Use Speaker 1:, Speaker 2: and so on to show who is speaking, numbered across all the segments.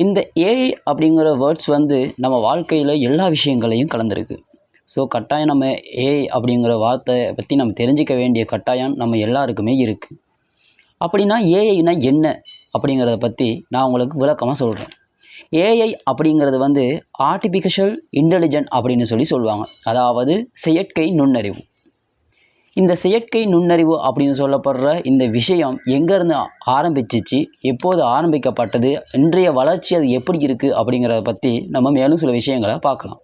Speaker 1: இந்த ஏஐ அப்படிங்கிற வேர்ட்ஸ் வந்து நம்ம வாழ்க்கையில் எல்லா விஷயங்களையும் கலந்துருக்கு. ஸோ கட்டாயம் நம்ம ஏஐ அப்படிங்கிற வார்த்தையை பற்றி நம்ம தெரிஞ்சிக்க வேண்டிய கட்டாயம் நம்ம எல்லாருக்குமே இருக்குது. அப்படின்னா ஏஐனா என்ன அப்படிங்கிறத பற்றி நான் உங்களுக்கு விளக்கமாக சொல்கிறேன். ஏஐ அப்படிங்கிறது வந்து ஆர்டிஃபிஷியல் இன்டெலிஜென்ட் அப்படின்னு சொல்லுவாங்க. அதாவது செயற்கை நுண்ணறிவு. இந்த செயற்கை நுண்ணறிவு அப்படின்னு சொல்லப்படுற இந்த விஷயம் எங்கேருந்து ஆரம்பிச்சிச்சு, எப்போது ஆரம்பிக்கப்பட்டது, இன்றைய வளர்ச்சி அது எப்படி இருக்குது அப்படிங்கிறத பற்றி நம்ம மேலும் சில விஷயங்களை பார்க்கலாம்.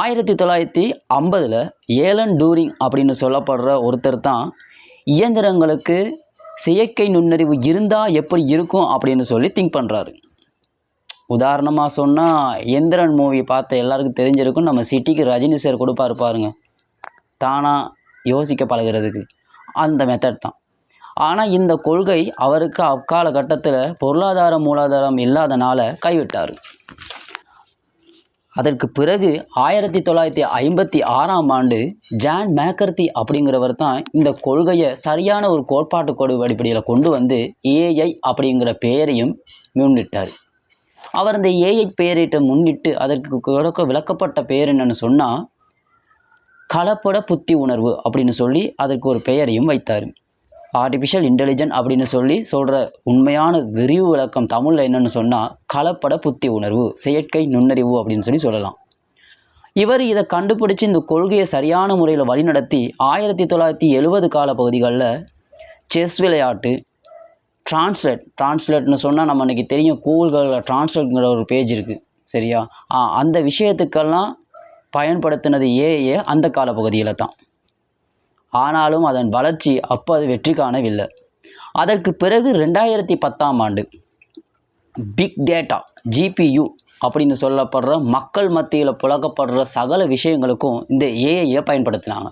Speaker 1: 1950 ஏலன் டூரிங் அப்படின்னு சொல்லப்படுற ஒருத்தர் தான் இயந்திரங்களுக்கு செயற்கை நுண்ணறிவு இருந்தால் எப்படி இருக்கும் அப்படின்னு சொல்லி திங்க் பண்ணுறாரு. உதாரணமாக சொன்னால் எந்திரன் மூவி பார்த்த எல்லாருக்கும் தெரிஞ்சிருக்கும். நம்ம சிட்டிக்கு ரஜினி சார் கொடுப்பாரு பாருங்க, தானாக யோசிக்க பழகிறதுக்கு, அந்த மெத்தட் தான். ஆனால் இந்த கொள்கை அவருக்கு அக்காலகட்டத்தில் பொருளாதார மூலாதாரம் இல்லாதனால கைவிட்டார். அதற்கு பிறகு 1956 ஜான் மேக்கர்த்தி அப்படிங்கிறவர் தான் இந்த கொள்கையை சரியான ஒரு கோட்பாட்டு அடிப்படையில் கொண்டு வந்து ஏஐ அப்படிங்கிற பெயரையும் முன்னிட்டார். அவர் இந்த ஏஐ பெயரிட்ட முன்னிட்டு அதற்கு விளக்கப்பட்ட பெயர் என்னன்னு சொன்னால் கலப்பட புத்தி உணர்வு அப்படின்னு சொல்லி அதற்கு ஒரு பெயரையும் வைத்தார். ஆர்டிஃபிஷியல் இன்டெலிஜென்ட் அப்படின்னு சொல்கிற உண்மையான விரிவு விளக்கம் தமிழில் என்னென்னு சொன்னால் கலப்பட புத்தி உணர்வு, செயற்கை நுண்ணறிவு அப்படின்னு சொல்லலாம். இவர் இதை கண்டுபிடிச்சி இந்த கொள்கையை சரியான முறையில் வழிநடத்தி 1970 காலப்பகுதிகளில் செஸ் விளையாட்டு, டிரான்ஸ்லேட்னு சொன்னால் நம்ம இன்றைக்கி தெரியும், கூகுளில் டிரான்ஸ்லேட்ங்கிற ஒரு பேஜ் இருக்குது சரியா, அந்த விஷயத்துக்கெல்லாம் பயன்படுத்தினது ஏஐ அந்த காலப்பகுதியில் தான். ஆனாலும் அதன் வளர்ச்சி அப்போ அது வெற்றி காணவில்லை. அதற்கு பிறகு 2010 பிக் டேட்டா ஜிபியு அப்படின்னு சொல்லப்படுற மக்கள் மத்தியில் புழக்கப்படுற சகல விஷயங்களுக்கும் இந்த ஏஐயை பயன்படுத்தினாங்க.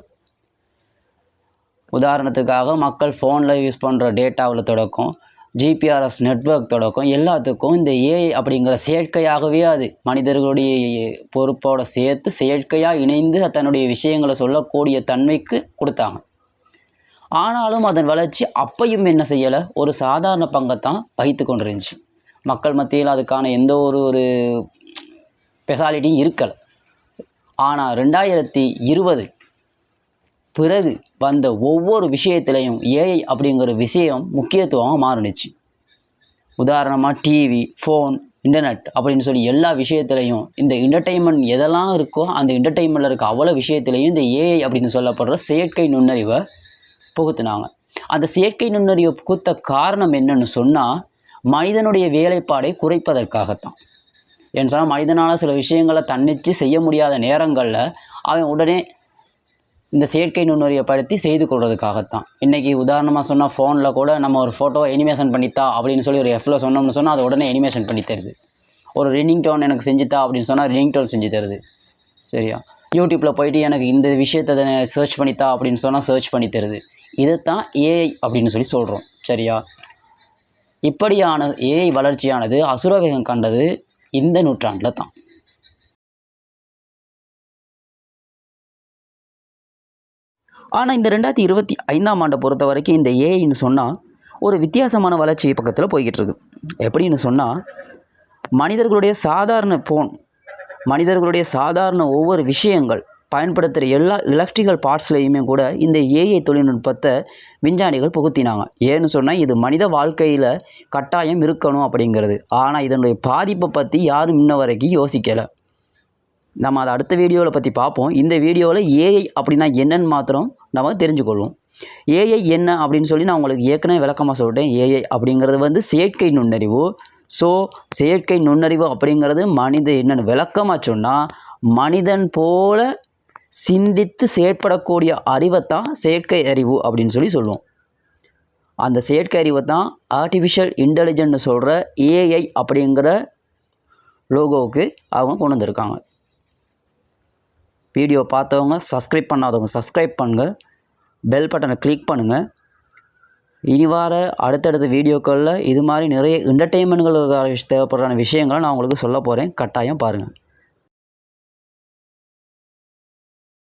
Speaker 1: உதாரணத்துக்காக மக்கள் ஃபோனில் யூஸ் பண்ணுற டேட்டாவில் தொடக்கம், ஜிபிஆர்எஸ் நெட்வொர்க் தொடக்கம், எல்லாத்துக்கும் இந்த ஏஐ அப்படிங்கிற செயற்கையாகவே அது மனிதர்களுடைய பொறுப்போடு சேர்த்து செயற்கையாக இணைந்து தன்னுடைய விஷயங்களை சொல்லக்கூடிய தன்மைக்கு கொடுத்தாங்க. ஆனாலும் அதன் வளர்ச்சி அப்பையும் என்ன செய்யலை, ஒரு சாதாரண பங்கைத்தான் வகித்து கொண்டிருந்துச்சு. மக்கள் மத்தியில் அதுக்கான எந்த ஒரு ஸ்பெஷாலிட்டியும் இருக்கலை. ஆனால் 2020 பிறகு வந்த ஒவ்வொரு விஷயத்திலையும் ஏஐ அப்படிங்கிற விஷயம் முக்கியத்துவமாக மாறுனுச்சு. உதாரணமாக டிவி, ஃபோன், இன்டர்நெட் அப்படின்னு சொல்லி எல்லா விஷயத்துலையும் இந்த என்டர்டெயின்மெண்ட் எதெல்லாம் இருக்கோ அந்த என்டர்டெயின்மெண்ட்டில் இருக்க அவ்வளோ விஷயத்துலையும் இந்த ஏஐ அப்படின்னு சொல்லப்படுற செயற்கை நுண்ணறிவை புகுத்துனாங்க. அந்த செயற்கை நுண்ணறிவை புகுத்த காரணம் என்னன்னு சொன்னால் மனிதனுடைய வேலைப்பாடை குறைப்பதற்காகத்தான். ஏன்னு சொன்னால் மனிதனால் சில விஷயங்களை தன்னிச்சு செய்ய முடியாத நேரங்களில் அவன் உடனே இந்த செயற்கை நுண்ணறிவை படுத்தி செய்து கொள்வதற்காகத்தான். இன்றைக்கி உதாரணமாக சொன்னால் ஃபோனில் கூட நம்ம ஒரு ஃபோட்டோவை எனிமேஷன் பண்ணித்தா அப்படின்னு சொல்லி ஒரு எஃப்ல சொன்னோம்னு சொன்னால் அது உடனே எனிமேஷன் பண்ணி தருது. ஒரு ரிங்கிங் டோன் எனக்கு செஞ்சுத்தா அப்படின்னு சொன்னால் ரிங்கிங் டோன் செஞ்சு தருது சரியா. யூடியூப்பில் போயிட்டு எனக்கு இந்த விஷயத்தை சர்ச் பண்ணித்தா அப்படின்னு சொன்னால் சர்ச் பண்ணி தருது. இதைத்தான் ஏஐ அப்படின்னு சொல்கிறோம் சரியா. இப்படியான ஏஐ வளர்ச்சியானது அசுரவேகம் கண்டது இந்த நூற்றாண்டில் தான். ஆனால் இந்த 2025 பொறுத்த வரைக்கும் இந்த ஏஐன்னு சொன்னால் ஒரு வித்தியாசமான வளர்ச்சி பக்கத்தில் போய்கிட்டு இருக்கு. எப்படின்னு சொன்னால் மனிதர்களுடைய சாதாரண ஃபோன், மனிதர்களுடைய சாதாரண ஒவ்வொரு விஷயங்கள் பயன்படுத்துகிற எல்லா எலக்ட்ரிக்கல் பார்ட்ஸ்லையுமே கூட இந்த ஏஐ தொழில்நுட்பத்தை விஞ்ஞானிகள் புகுத்தினாங்க. ஏன்னு சொன்னால் இது மனித வாழ்க்கையில் கட்டாயம் இருக்கணும் அப்படிங்கிறது. ஆனால் இதனுடைய பாதிப்பை பற்றி யாரும் இன்ன வரைக்கும் யோசிக்கலை. நம்ம அதை அடுத்த வீடியோவில் பற்றி பார்ப்போம். இந்த வீடியோவில் ஏஐ அப்படின்னா என்னன்னு மாத்திரம் நம்ம தெரிஞ்சுக்கொள்வோம். ஏஐ என்ன அப்படின்னு சொல்லி நான் உங்களுக்கு ஏற்கனவே விளக்கமாக சொல்லிட்டேன். ஏஐ அப்படிங்கிறது வந்து செயற்கை நுண்ணறிவு. ஸோ செயற்கை நுண்ணறிவு அப்படிங்கிறது என்னென்னு விளக்கமாக சொன்னால் மனிதன் போல சிந்தித்து செயற்படக்கூடிய அறிவைத்தான் செயற்கை அறிவு அப்படின்னு சொல்லுவோம். அந்த செயற்கை அறிவை தான் ஆர்டிஃபிஷியல் இன்டெலிஜென்ட்னு சொல்கிற ஏஐ அப்படிங்கிற லோகோவுக்கு அவங்க கொண்டு வந்திருக்காங்க. வீடியோ பார்த்தவங்க சப்ஸ்கிரைப் பண்ணாதவங்க சப்ஸ்கிரைப் பண்ணுங்கள், பெல் பட்டனை கிளிக் பண்ணுங்கள். இனி வார அடுத்தடுத்த வீடியோக்களில் இது மாதிரி நிறைய என்டர்டெயின்மெண்ட்களுக்கு தேவைப்படுற விஷயங்களை நான் உங்களுக்கு சொல்ல போகிறேன். கட்டாயம் பாருங்கள்.